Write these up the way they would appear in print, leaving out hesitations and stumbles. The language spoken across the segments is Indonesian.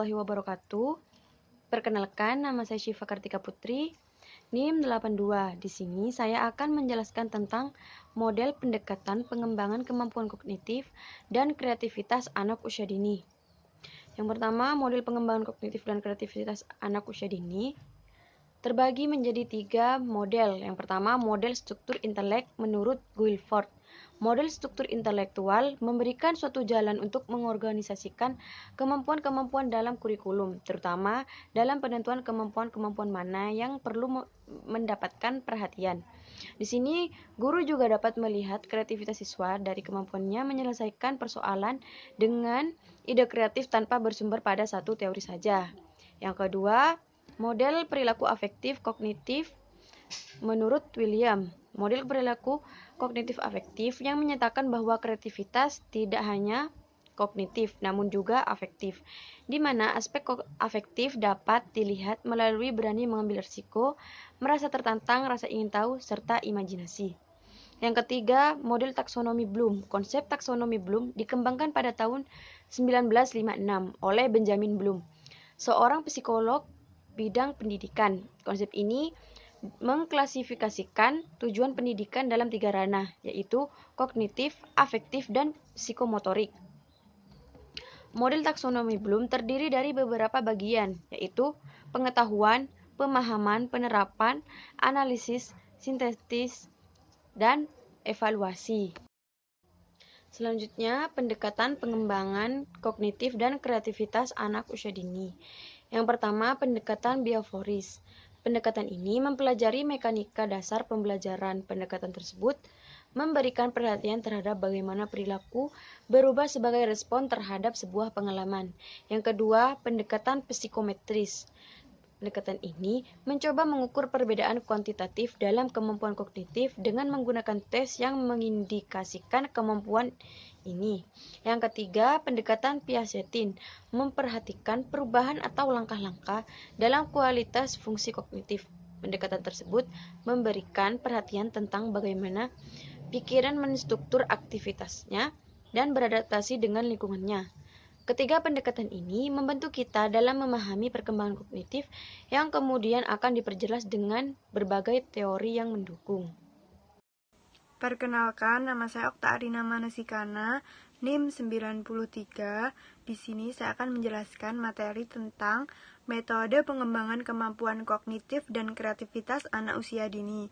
warahmatullahi wabarakatuh. Perkenalkan, nama saya Syifa Kartika Putri, NIM 82. Di sini saya akan menjelaskan tentang model pendekatan pengembangan kemampuan kognitif dan kreativitas anak usia dini. Yang pertama, model pengembangan kognitif dan kreativitas anak usia dini terbagi menjadi 3 model. Yang pertama, model struktur intelek menurut Guilford. Model struktur intelektual memberikan suatu jalan untuk mengorganisasikan kemampuan-kemampuan dalam kurikulum, terutama dalam penentuan kemampuan-kemampuan mana yang perlu mendapatkan perhatian. Di sini, guru juga dapat melihat kreativitas siswa dari kemampuannya menyelesaikan persoalan dengan ide kreatif tanpa bersumber pada satu teori saja. Yang kedua, model perilaku afektif kognitif menurut William. Model perilaku kognitif afektif yang menyatakan bahwa kreativitas tidak hanya kognitif namun juga afektif, di mana aspek afektif dapat dilihat melalui berani mengambil risiko, merasa tertantang, rasa ingin tahu, serta imajinasi. Yang ketiga, model taksonomi Bloom. Konsep taksonomi Bloom dikembangkan pada tahun 1956 oleh Benjamin Bloom, seorang psikolog bidang pendidikan. Konsep ini mengklasifikasikan tujuan pendidikan dalam 3 ranah, yaitu kognitif, afektif, dan psikomotorik. Model taksonomi Bloom terdiri dari beberapa bagian, yaitu pengetahuan, pemahaman, penerapan, analisis, sintesis, dan evaluasi. Selanjutnya, pendekatan pengembangan kognitif dan kreativitas anak usia dini. Yang pertama, pendekatan bioforis. Pendekatan ini mempelajari mekanika dasar pembelajaran. Pendekatan tersebut memberikan perhatian terhadap bagaimana perilaku berubah sebagai respon terhadap sebuah pengalaman. Yang kedua, pendekatan psikometris. Pendekatan ini mencoba mengukur perbedaan kuantitatif dalam kemampuan kognitif dengan menggunakan tes yang mengindikasikan kemampuan ini. Yang ketiga, pendekatan Piagetin memperhatikan perubahan atau langkah-langkah dalam kualitas fungsi kognitif. Pendekatan tersebut memberikan perhatian tentang bagaimana pikiran menstruktur aktivitasnya dan beradaptasi dengan lingkungannya. Ketiga pendekatan ini membantu kita dalam memahami perkembangan kognitif yang kemudian akan diperjelas dengan berbagai teori yang mendukung. Perkenalkan, nama saya Okta Arina Manasikana, NIM 93. Di sini saya akan menjelaskan materi tentang metode pengembangan kemampuan kognitif dan kreativitas anak usia dini.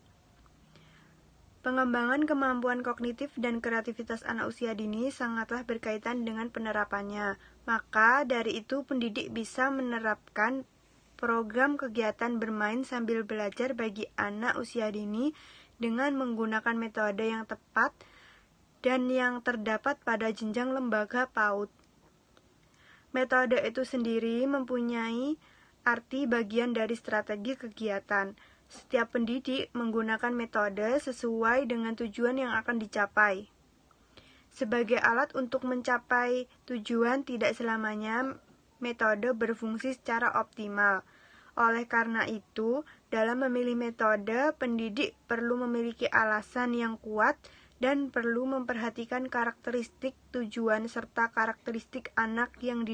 Pengembangan kemampuan kognitif dan kreativitas anak usia dini sangatlah berkaitan dengan penerapannya. Maka dari itu pendidik bisa menerapkan program kegiatan bermain sambil belajar bagi anak usia dini dengan menggunakan metode yang tepat dan yang terdapat pada jenjang lembaga PAUD. Metode itu sendiri mempunyai arti bagian dari strategi kegiatan. Setiap pendidik menggunakan metode sesuai dengan tujuan yang akan dicapai. Sebagai alat untuk mencapai tujuan, tidak selamanya metode berfungsi secara optimal. Oleh karena itu, dalam memilih metode, pendidik perlu memiliki alasan yang kuat dan perlu memperhatikan karakteristik tujuan serta karakteristik anak yang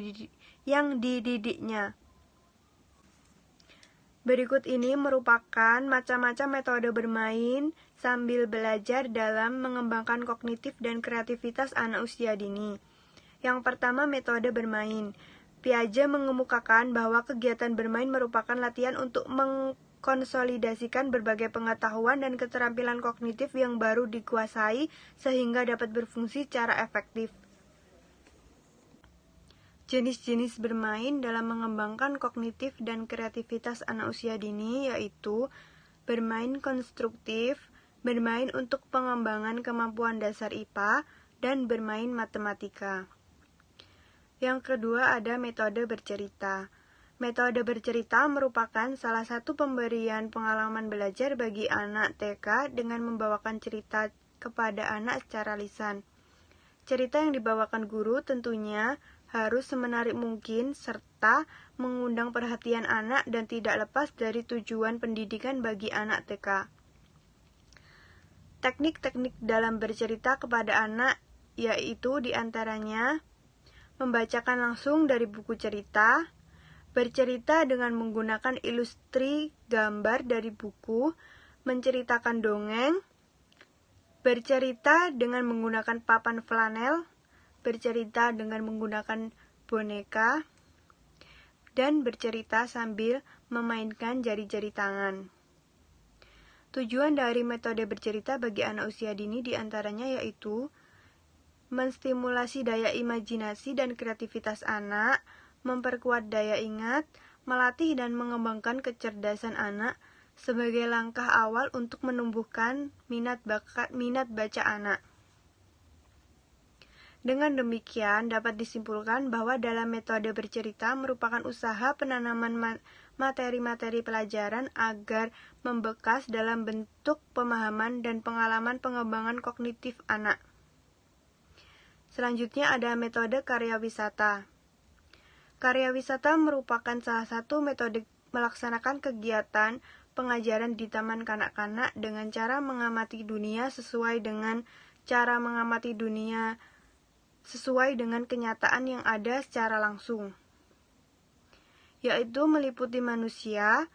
dididiknya. Berikut ini merupakan macam-macam metode bermain sambil belajar dalam mengembangkan kognitif dan kreativitas anak usia dini. Yang pertama, metode bermain. Piaget mengemukakan bahwa kegiatan bermain merupakan latihan untuk mengkonsolidasikan berbagai pengetahuan dan keterampilan kognitif yang baru dikuasai sehingga dapat berfungsi secara efektif. Jenis-jenis bermain dalam mengembangkan kognitif dan kreativitas anak usia dini yaitu bermain konstruktif, bermain untuk pengembangan kemampuan dasar IPA, dan bermain matematika. Yang kedua ada metode bercerita. Metode bercerita merupakan salah satu pemberian pengalaman belajar bagi anak TK dengan membawakan cerita kepada anak secara lisan. Cerita yang dibawakan guru tentunya harus semenarik mungkin serta mengundang perhatian anak dan tidak lepas dari tujuan pendidikan bagi anak TK. Teknik-teknik dalam bercerita kepada anak yaitu diantaranya membacakan langsung dari buku cerita, bercerita dengan menggunakan ilustri gambar dari buku, menceritakan dongeng, bercerita dengan menggunakan papan flanel, bercerita dengan menggunakan boneka, dan bercerita sambil memainkan jari-jari tangan. Tujuan dari metode bercerita bagi anak usia dini diantaranya yaitu menstimulasi daya imajinasi dan kreativitas anak, memperkuat daya ingat, melatih dan mengembangkan kecerdasan anak sebagai langkah awal untuk menumbuhkan minat baca anak. Dengan demikian, dapat disimpulkan bahwa dalam metode bercerita merupakan usaha penanaman materi-materi pelajaran agar membekas dalam bentuk pemahaman dan pengalaman pengembangan kognitif anak. Selanjutnya ada metode karya wisata. Karya wisata merupakan salah satu metode melaksanakan kegiatan pengajaran di taman kanak-kanak dengan cara mengamati dunia sesuai dengan kenyataan yang ada secara langsung, yaitu meliputi manusia,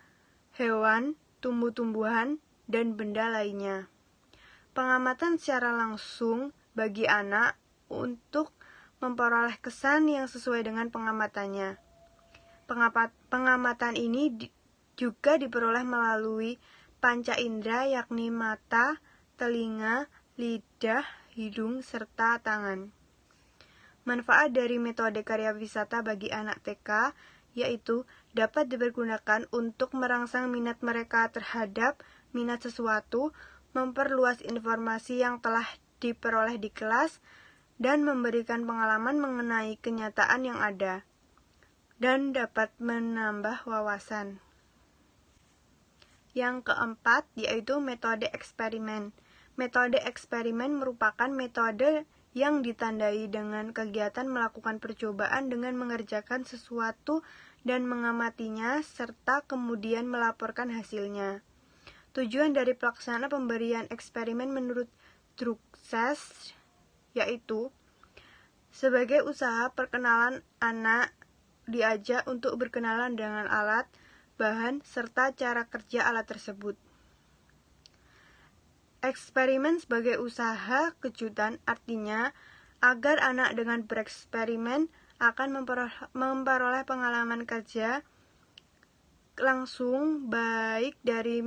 hewan, tumbuh-tumbuhan, dan benda lainnya. Pengamatan secara langsung bagi anak untuk memperoleh kesan yang sesuai dengan pengamatannya. Pengamatan ini juga diperoleh melalui panca indera, yakni mata, telinga, lidah, hidung, serta tangan. Manfaat dari metode karya wisata bagi anak TK yaitu dapat dipergunakan untuk merangsang minat mereka terhadap minat sesuatu, memperluas informasi yang telah diperoleh di kelas, dan memberikan pengalaman mengenai kenyataan yang ada, dan dapat menambah wawasan. Yang keempat yaitu metode eksperimen. Metode eksperimen merupakan metode yang ditandai dengan kegiatan melakukan percobaan dengan mengerjakan sesuatu dan mengamatinya serta kemudian melaporkan hasilnya. Tujuan dari pelaksanaan pemberian eksperimen menurut Drukgyal yaitu sebagai usaha perkenalan anak diajak untuk berkenalan dengan alat, bahan, serta cara kerja alat tersebut. Eksperimen sebagai usaha kejutan artinya agar anak dengan bereksperimen akan memperoleh pengalaman kerja langsung baik dari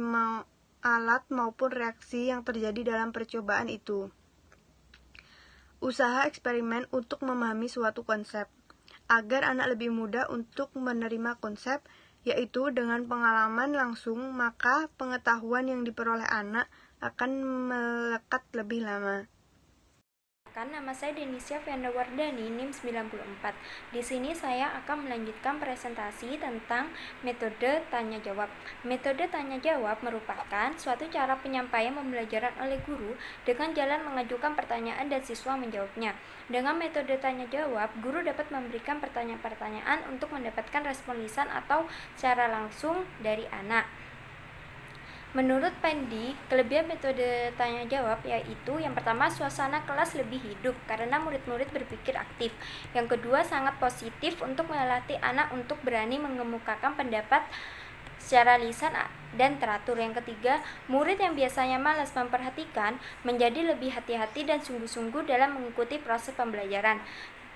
alat maupun reaksi yang terjadi dalam percobaan itu. Usaha eksperimen untuk memahami suatu konsep. Agar anak lebih mudah untuk menerima konsep, yaitu dengan pengalaman langsung, maka pengetahuan yang diperoleh anak akan melekat lebih lama. Nama saya Denisya Fiandawardani, NIM 94. Di sini saya akan melanjutkan presentasi tentang metode tanya jawab. Metode tanya jawab merupakan suatu cara penyampaian pembelajaran oleh guru dengan jalan mengajukan pertanyaan dan siswa menjawabnya. Dengan metode tanya jawab, guru dapat memberikan pertanyaan-pertanyaan untuk mendapatkan respon lisan atau secara langsung dari anak. Menurut Pendi, kelebihan metode tanya jawab yaitu yang pertama, suasana kelas lebih hidup karena murid-murid berpikir aktif. Yang kedua, sangat positif untuk melatih anak untuk berani mengemukakan pendapat secara lisan dan teratur. Yang ketiga, murid yang biasanya malas memperhatikan menjadi lebih hati-hati dan sungguh-sungguh dalam mengikuti proses pembelajaran.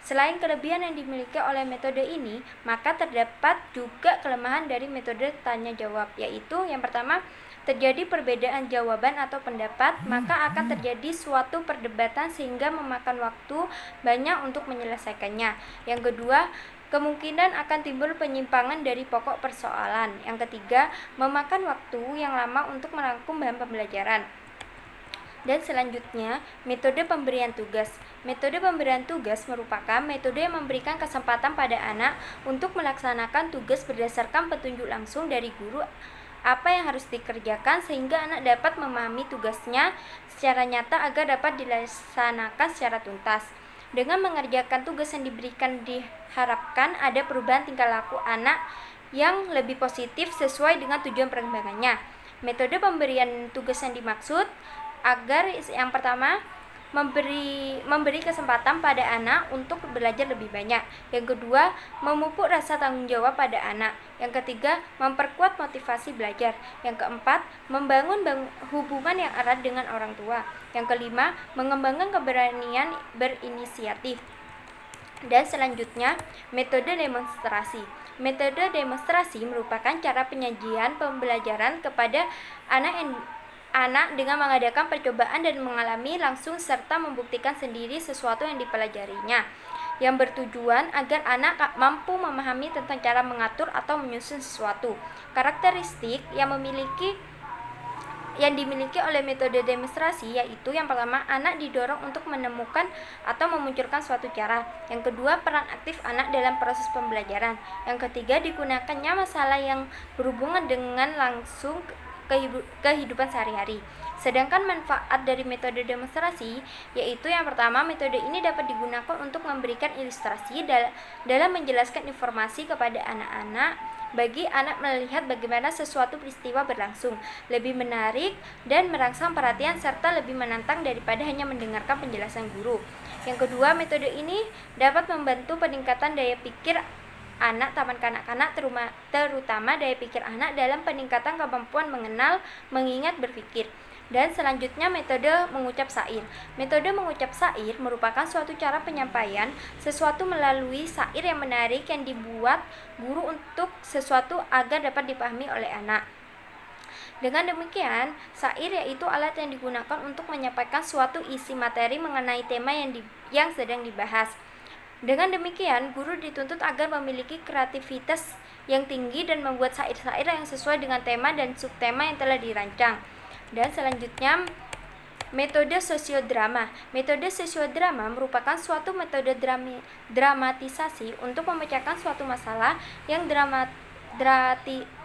Selain kelebihan yang dimiliki oleh metode ini, maka terdapat juga kelemahan dari metode tanya jawab, yaitu yang pertama, terjadi perbedaan jawaban atau pendapat, maka akan terjadi suatu perdebatan sehingga memakan waktu banyak untuk menyelesaikannya. Yang kedua, kemungkinan akan timbul penyimpangan dari pokok persoalan. Yang ketiga, memakan waktu yang lama untuk merangkum bahan pembelajaran. Dan selanjutnya, metode pemberian tugas. Metode pemberian tugas merupakan metode yang memberikan kesempatan pada anak untuk melaksanakan tugas berdasarkan petunjuk langsung dari guru apa yang harus dikerjakan sehingga anak dapat memahami tugasnya secara nyata agar dapat dilaksanakan secara tuntas. Dengan mengerjakan tugas yang diberikan diharapkan ada perubahan tingkah laku anak yang lebih positif sesuai dengan tujuan perkembangannya. Metode pemberian tugas yang dimaksud agar yang pertama, memberi kesempatan pada anak untuk belajar lebih banyak. Yang kedua, memupuk rasa tanggung jawab pada anak. Yang ketiga, memperkuat motivasi belajar. Yang keempat, membangun hubungan yang erat dengan orang tua. Yang kelima, mengembangkan keberanian berinisiatif. Dan selanjutnya, metode demonstrasi. Metode demonstrasi merupakan cara penyajian pembelajaran kepada anak dengan mengadakan percobaan dan mengalami langsung serta membuktikan sendiri sesuatu yang dipelajarinya, yang bertujuan agar anak mampu memahami tentang cara mengatur atau menyusun sesuatu. Karakteristik yang dimiliki oleh metode demonstrasi yaitu yang pertama, anak didorong untuk menemukan atau memunculkan suatu cara. Yang kedua, peran aktif anak dalam proses pembelajaran. Yang ketiga, digunakannya masalah yang berhubungan dengan langsung kehidupan sehari-hari. Sedangkan manfaat dari metode demonstrasi yaitu yang pertama, metode ini dapat digunakan untuk memberikan ilustrasi dalam menjelaskan informasi kepada anak-anak. Bagi anak melihat bagaimana sesuatu peristiwa berlangsung, lebih menarik dan merangsang perhatian serta lebih menantang daripada hanya mendengarkan penjelasan guru. Yang kedua, metode ini dapat membantu peningkatan daya pikir anak taman kanak-kanak, terutama daya pikir anak dalam peningkatan kemampuan mengenal, mengingat, berpikir. Dan selanjutnya, metode mengucap syair. Metode mengucap syair merupakan suatu cara penyampaian sesuatu melalui syair yang menarik yang dibuat guru untuk sesuatu agar dapat dipahami oleh anak. Dengan demikian, syair yaitu alat yang digunakan untuk menyampaikan suatu isi materi mengenai tema yang sedang dibahas. Dengan demikian, guru dituntut agar memiliki kreativitas yang tinggi dan membuat syair-syair yang sesuai dengan tema dan subtema yang telah dirancang. Dan selanjutnya, metode sosiodrama. Metode sosiodrama merupakan suatu metode dramatisasi untuk memecahkan suatu masalah yang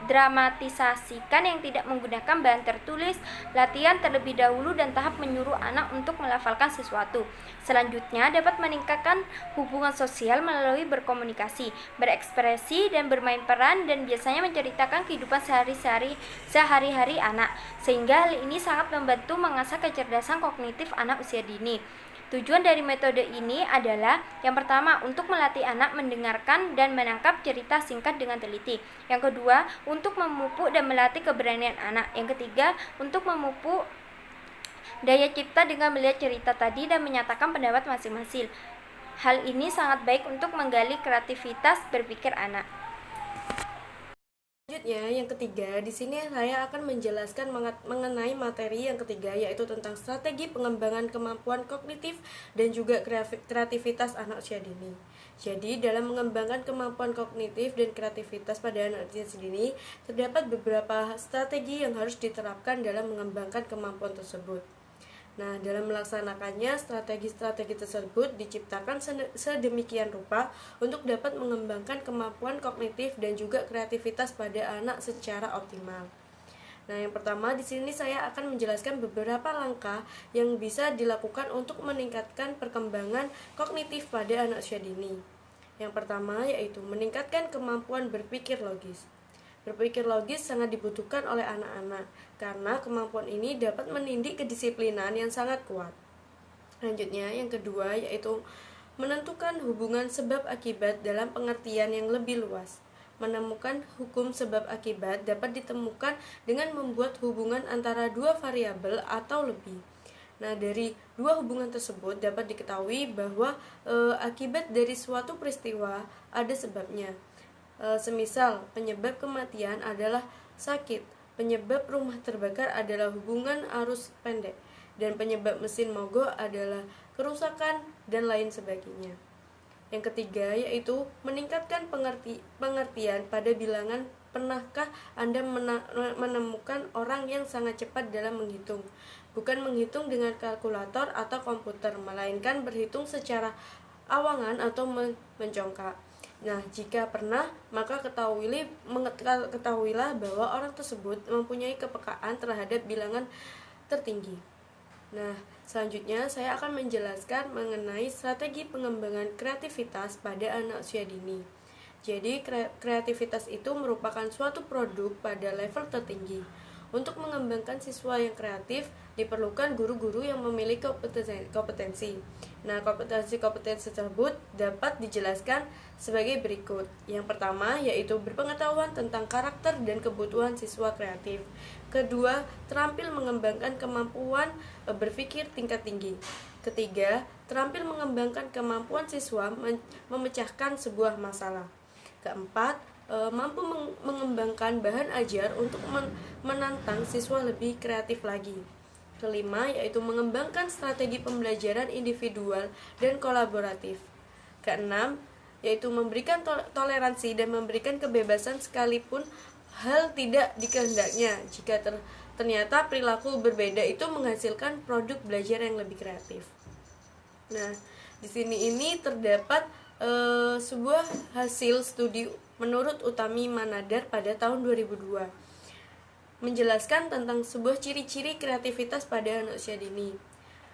dramatisasikan yang tidak menggunakan bahan tertulis, latihan terlebih dahulu, dan tahap menyuruh anak untuk melafalkan sesuatu. Selanjutnya, dapat meningkatkan hubungan sosial melalui berkomunikasi, berekspresi, dan bermain peran, dan biasanya menceritakan kehidupan sehari-hari anak, sehingga hal ini sangat membantu mengasah kecerdasan kognitif anak usia dini. Tujuan dari metode ini adalah yang pertama, untuk melatih anak mendengarkan dan menangkap cerita singkat dengan teliti. Yang kedua, untuk memupuk dan melatih keberanian anak. Yang ketiga, untuk memupuk daya cipta dengan melihat cerita tadi dan menyatakan pendapat masing-masing. Hal ini sangat baik untuk menggali kreativitas berpikir anak. Selanjutnya, yang ketiga, di sini saya akan menjelaskan mengenai materi yang ketiga, yaitu tentang strategi pengembangan kemampuan kognitif dan juga kreativitas anak usia dini. Jadi, dalam mengembangkan kemampuan kognitif dan kreativitas pada anak usia dini, terdapat beberapa strategi yang harus diterapkan dalam mengembangkan kemampuan tersebut. Nah, dalam melaksanakannya, strategi-strategi tersebut diciptakan sedemikian rupa untuk dapat mengembangkan kemampuan kognitif dan juga kreativitas pada anak secara optimal. Nah, yang pertama di sini saya akan menjelaskan beberapa langkah yang bisa dilakukan untuk meningkatkan perkembangan kognitif pada anak usia dini. Yang pertama yaitu meningkatkan kemampuan berpikir logis. Berpikir logis sangat dibutuhkan oleh anak-anak karena kemampuan ini dapat mendidik kedisiplinan yang sangat kuat. Selanjutnya, yang kedua yaitu menentukan hubungan sebab akibat dalam pengertian yang lebih luas. Menemukan hukum sebab akibat dapat ditemukan dengan membuat hubungan antara dua variabel atau lebih. Nah, dari dua hubungan tersebut dapat diketahui bahwa akibat dari suatu peristiwa ada sebabnya. Semisal penyebab kematian adalah sakit, penyebab rumah terbakar adalah hubungan arus pendek, dan penyebab mesin mogok adalah kerusakan dan lain sebagainya. Yang ketiga yaitu meningkatkan pengertian pada bilangan. Pernahkah Anda menemukan orang yang sangat cepat dalam menghitung? Bukan menghitung dengan kalkulator atau komputer, melainkan berhitung secara awangan atau mencongkak. Nah, jika pernah, maka ketahuilah bahwa orang tersebut mempunyai kepekaan terhadap bilangan tertinggi. Nah, selanjutnya saya akan menjelaskan mengenai strategi pengembangan kreativitas pada anak usia dini. Jadi, kreativitas itu merupakan suatu produk pada level tertinggi. Untuk mengembangkan siswa yang kreatif, diperlukan guru-guru yang memiliki kompetensi. Nah, kompetensi tersebut dapat dijelaskan sebagai berikut. Yang pertama, yaitu berpengetahuan tentang karakter dan kebutuhan siswa kreatif. Kedua, terampil mengembangkan kemampuan berpikir tingkat tinggi. Ketiga, terampil mengembangkan kemampuan siswa memecahkan sebuah masalah. Keempat, mampu mengembangkan bahan ajar untuk menantang siswa lebih kreatif lagi. Kelima, yaitu mengembangkan strategi pembelajaran individual dan kolaboratif. Keenam, yaitu memberikan toleransi dan memberikan kebebasan sekalipun hal tidak dikehendaknya. Jika ternyata perilaku berbeda itu menghasilkan produk belajar yang lebih kreatif. Nah, di sini ini terdapat sebuah hasil studi menurut Utami Manadar pada tahun 2002 menjelaskan tentang sebuah ciri-ciri kreativitas pada anak usia dini.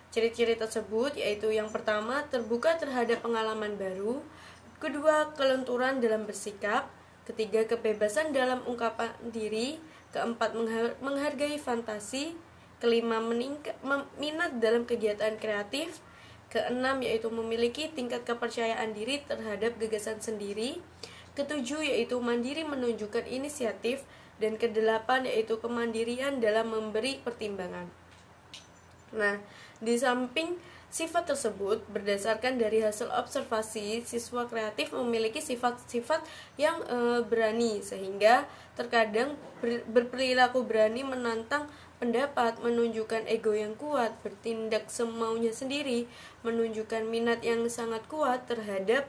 Ciri-ciri tersebut yaitu yang pertama, terbuka terhadap pengalaman baru. Kedua, kelenturan dalam bersikap. Ketiga, kebebasan dalam ungkapan diri. Keempat, menghargai fantasi. Kelima, minat dalam kegiatan kreatif. Keenam, yaitu memiliki tingkat kepercayaan diri terhadap gagasan sendiri. Ketujuh, yaitu mandiri menunjukkan inisiatif. Dan kedelapan, yaitu kemandirian dalam memberi pertimbangan. Nah, di samping sifat tersebut, berdasarkan dari hasil observasi, siswa kreatif memiliki sifat-sifat yang berani, sehingga terkadang berperilaku berani menantang pendapat, menunjukkan ego yang kuat, bertindak semaunya sendiri, menunjukkan minat yang sangat kuat terhadap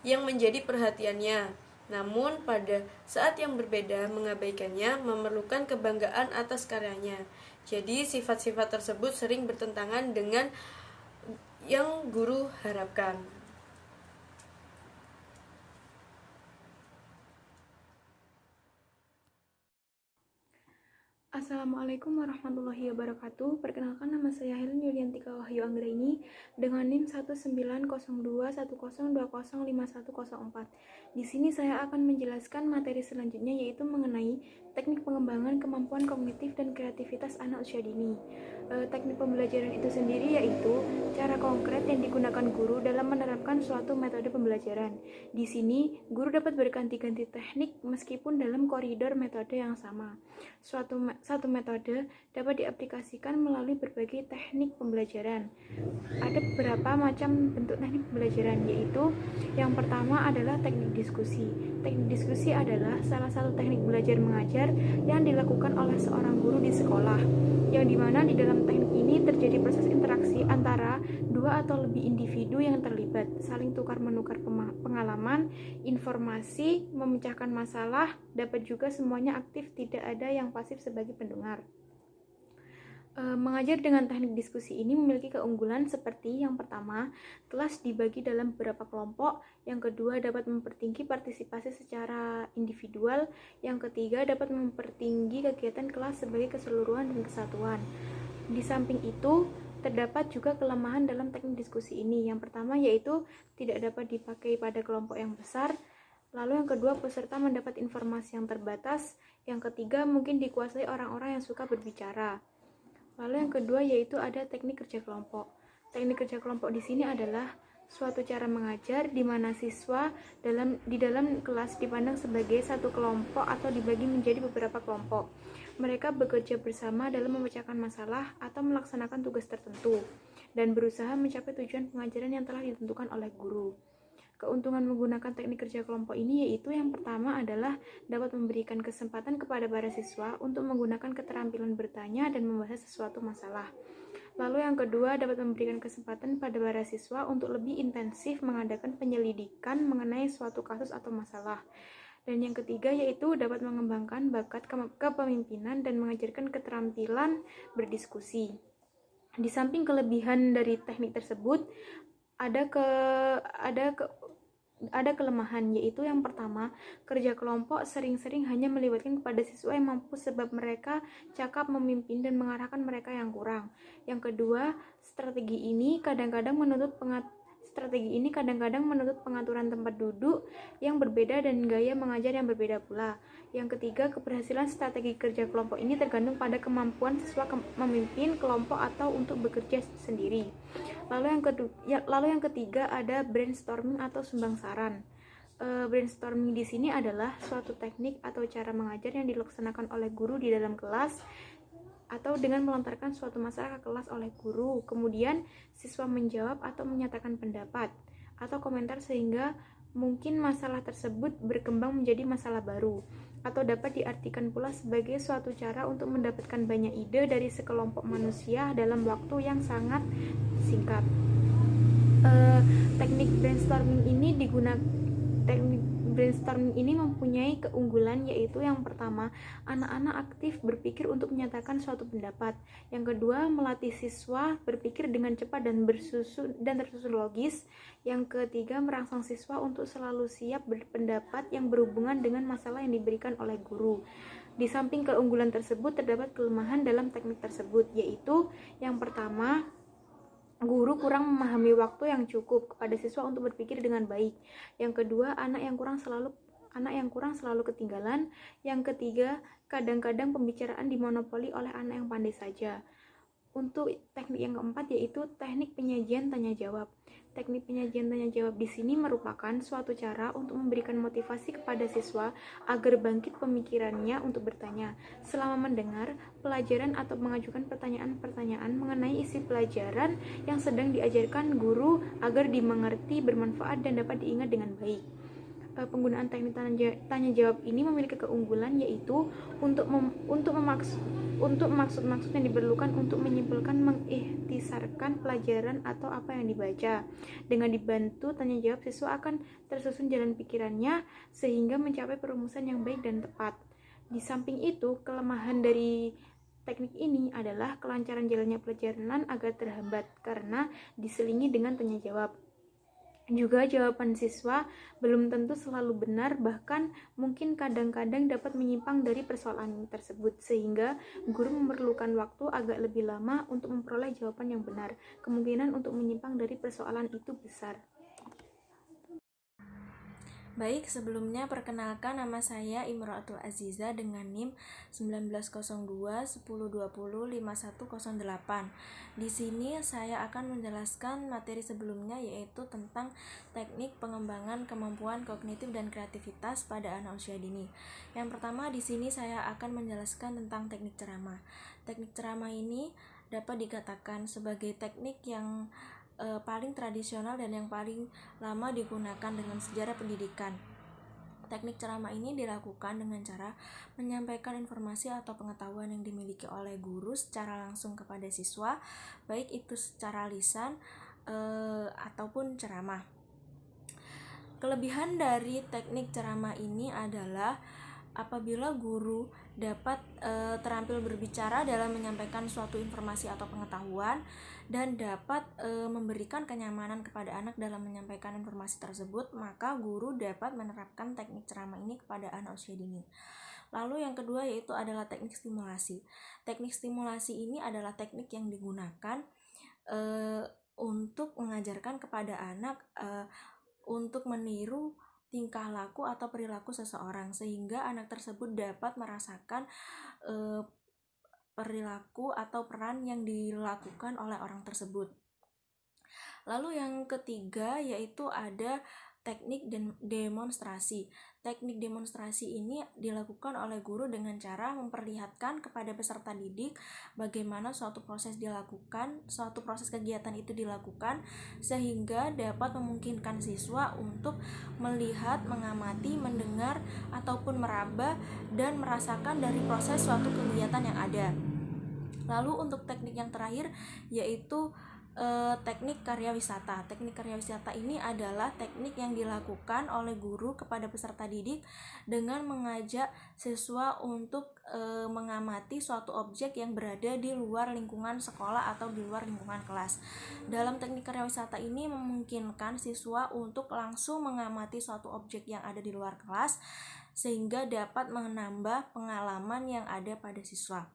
yang menjadi perhatiannya. Namun pada saat yang berbeda mengabaikannya, memerlukan kebanggaan atas karyanya. Jadi sifat-sifat tersebut sering bertentangan dengan yang guru harapkan. Assalamualaikum warahmatullahi wabarakatuh. Perkenalkan, nama saya Helen Yuliantika Wahyu Anggraini dengan NIM 1902120505104. Di sini saya akan menjelaskan materi selanjutnya, yaitu mengenai teknik pengembangan kemampuan kognitif dan kreativitas anak usia dini. Teknik pembelajaran itu sendiri yaitu cara konkret yang digunakan guru dalam menerapkan suatu metode pembelajaran. Di sini, guru dapat berganti-ganti teknik meskipun dalam koridor metode yang sama. Satu metode dapat diaplikasikan melalui berbagai teknik pembelajaran. Ada beberapa macam bentuk teknik pembelajaran, yaitu yang pertama adalah teknik diskusi. Teknik diskusi adalah salah satu teknik belajar mengajar yang dilakukan oleh seorang guru di sekolah, yang dimana di dalam teknik ini terjadi proses interaksi antara dua atau lebih individu yang terlibat, saling tukar-menukar pengalaman, informasi, memecahkan masalah, dapat juga semuanya aktif, tidak ada yang pasif sebagai pendengar. Mengajar dengan teknik diskusi ini memiliki keunggulan seperti yang pertama, kelas dibagi dalam beberapa kelompok, yang kedua dapat mempertinggi partisipasi secara individual, yang ketiga dapat mempertinggi kegiatan kelas sebagai keseluruhan dan kesatuan. Di samping itu, terdapat juga kelemahan dalam teknik diskusi ini. Yang pertama yaitu tidak dapat dipakai pada kelompok yang besar. Lalu yang kedua, peserta mendapat informasi yang terbatas. Yang ketiga, mungkin dikuasai orang-orang yang suka berbicara. Lalu yang kedua yaitu ada teknik kerja kelompok. Teknik kerja kelompok di sini adalah suatu cara mengajar di mana siswa di dalam kelas dipandang sebagai satu kelompok atau dibagi menjadi beberapa kelompok. Mereka bekerja bersama dalam memecahkan masalah atau melaksanakan tugas tertentu dan berusaha mencapai tujuan pengajaran yang telah ditentukan oleh guru. Keuntungan menggunakan teknik kerja kelompok ini yaitu yang pertama adalah dapat memberikan kesempatan kepada para siswa untuk menggunakan keterampilan bertanya dan membahas sesuatu masalah. Lalu yang kedua, dapat memberikan kesempatan pada para siswa untuk lebih intensif mengadakan penyelidikan mengenai suatu kasus atau masalah. Dan yang ketiga yaitu dapat mengembangkan bakat kepemimpinan dan mengajarkan keterampilan berdiskusi. Di samping kelebihan dari teknik tersebut, ada kelemahan, yaitu yang pertama, kerja kelompok sering-sering hanya melibatkan kepada siswa yang mampu sebab mereka cakap memimpin dan mengarahkan mereka yang kurang. Yang kedua, strategi ini kadang-kadang menuntut Strategi ini kadang-kadang menuntut pengaturan tempat duduk yang berbeda dan gaya mengajar yang berbeda pula. Yang ketiga, keberhasilan strategi kerja kelompok ini tergantung pada kemampuan siswa memimpin kelompok atau untuk bekerja sendiri. Lalu yang ketiga ada brainstorming atau sumbang saran. Brainstorming di sini adalah suatu teknik atau cara mengajar yang dilaksanakan oleh guru di dalam kelas atau dengan melontarkan suatu masalah ke kelas oleh guru. Kemudian siswa menjawab atau menyatakan pendapat atau komentar sehingga mungkin masalah tersebut berkembang menjadi masalah baru, atau dapat diartikan pula sebagai suatu cara untuk mendapatkan banyak ide dari sekelompok manusia dalam waktu yang sangat singkat. Teknik brainstorming ini mempunyai keunggulan, yaitu yang pertama, anak-anak aktif berpikir untuk menyatakan suatu pendapat. Yang kedua, melatih siswa berpikir dengan cepat dan tersusun logis. Yang ketiga, merangsang siswa untuk selalu siap berpendapat yang berhubungan dengan masalah yang diberikan oleh guru. Di samping keunggulan tersebut, terdapat kelemahan dalam teknik tersebut, yaitu yang pertama, guru kurang memahami waktu yang cukup kepada siswa untuk berpikir dengan baik. Yang kedua, anak yang kurang selalu ketinggalan. Yang ketiga, kadang-kadang pembicaraan dimonopoli oleh anak yang pandai saja. Untuk teknik yang keempat, yaitu teknik penyajian tanya jawab. Teknik penyajian tanya jawab di sini merupakan suatu cara untuk memberikan motivasi kepada siswa agar bangkit pemikirannya untuk bertanya selama mendengar pelajaran atau mengajukan pertanyaan-pertanyaan mengenai isi pelajaran yang sedang diajarkan guru agar dimengerti, bermanfaat, dan dapat diingat dengan baik. Penggunaan teknik tanya jawab ini memiliki keunggulan, yaitu untuk maksud-maksud yang diperlukan untuk menyimpulkan, mengikhtisarkan pelajaran atau apa yang dibaca. Dengan dibantu tanya jawab, siswa akan tersusun jalan pikirannya sehingga mencapai perumusan yang baik dan tepat. Di samping itu, kelemahan dari teknik ini adalah kelancaran jalannya pelajaran agar terhambat karena diselingi dengan tanya jawab. Juga jawaban siswa belum tentu selalu benar, bahkan mungkin kadang-kadang dapat menyimpang dari persoalan tersebut, sehingga guru memerlukan waktu agak lebih lama untuk memperoleh jawaban yang benar. Kemungkinan untuk menyimpang dari persoalan itu besar. Baik, sebelumnya perkenalkan, nama saya Imro'atul Aziza dengan NIM 1902-1020-5108. Di sini saya akan menjelaskan materi sebelumnya, yaitu tentang teknik pengembangan kemampuan kognitif dan kreativitas pada anak usia dini. Yang pertama, di sini saya akan menjelaskan tentang teknik ceramah. Teknik ceramah ini dapat dikatakan sebagai teknik yang paling tradisional dan yang paling lama digunakan dengan sejarah pendidikan. Teknik ceramah ini dilakukan dengan cara menyampaikan informasi atau pengetahuan yang dimiliki oleh guru secara langsung kepada siswa, baik itu secara lisan ataupun ceramah. Kelebihan dari teknik ceramah ini adalah apabila guru dapat terampil berbicara dalam menyampaikan suatu informasi atau pengetahuan dan dapat memberikan kenyamanan kepada anak dalam menyampaikan informasi tersebut, maka guru dapat menerapkan teknik ceramah ini kepada anak usia dini. Lalu yang kedua yaitu adalah teknik stimulasi. Teknik stimulasi ini adalah teknik yang digunakan untuk mengajarkan kepada anak untuk meniru tingkah laku atau perilaku seseorang, sehingga anak tersebut dapat merasakan perilaku atau peran yang dilakukan oleh orang tersebut. Lalu yang ketiga yaitu ada teknik demonstrasi. Teknik demonstrasi ini dilakukan oleh guru dengan cara memperlihatkan kepada peserta didik bagaimana suatu proses kegiatan itu dilakukan, sehingga dapat memungkinkan siswa untuk melihat, mengamati, mendengar, ataupun meraba dan merasakan dari proses suatu kegiatan yang ada. Lalu untuk teknik yang terakhir yaitu teknik karya wisata. Teknik karya wisata ini adalah teknik yang dilakukan oleh guru kepada peserta didik dengan mengajak siswa untuk mengamati suatu objek yang berada di luar lingkungan sekolah atau di luar lingkungan kelas. Dalam teknik karya wisata ini memungkinkan siswa untuk langsung mengamati suatu objek yang ada di luar kelas, sehingga dapat menambah pengalaman yang ada pada siswa.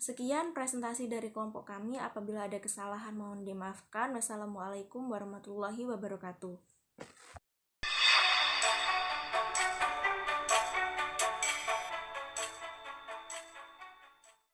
Sekian presentasi dari kelompok kami. Apabila ada kesalahan mohon dimaafkan. Wassalamualaikum warahmatullahi wabarakatuh.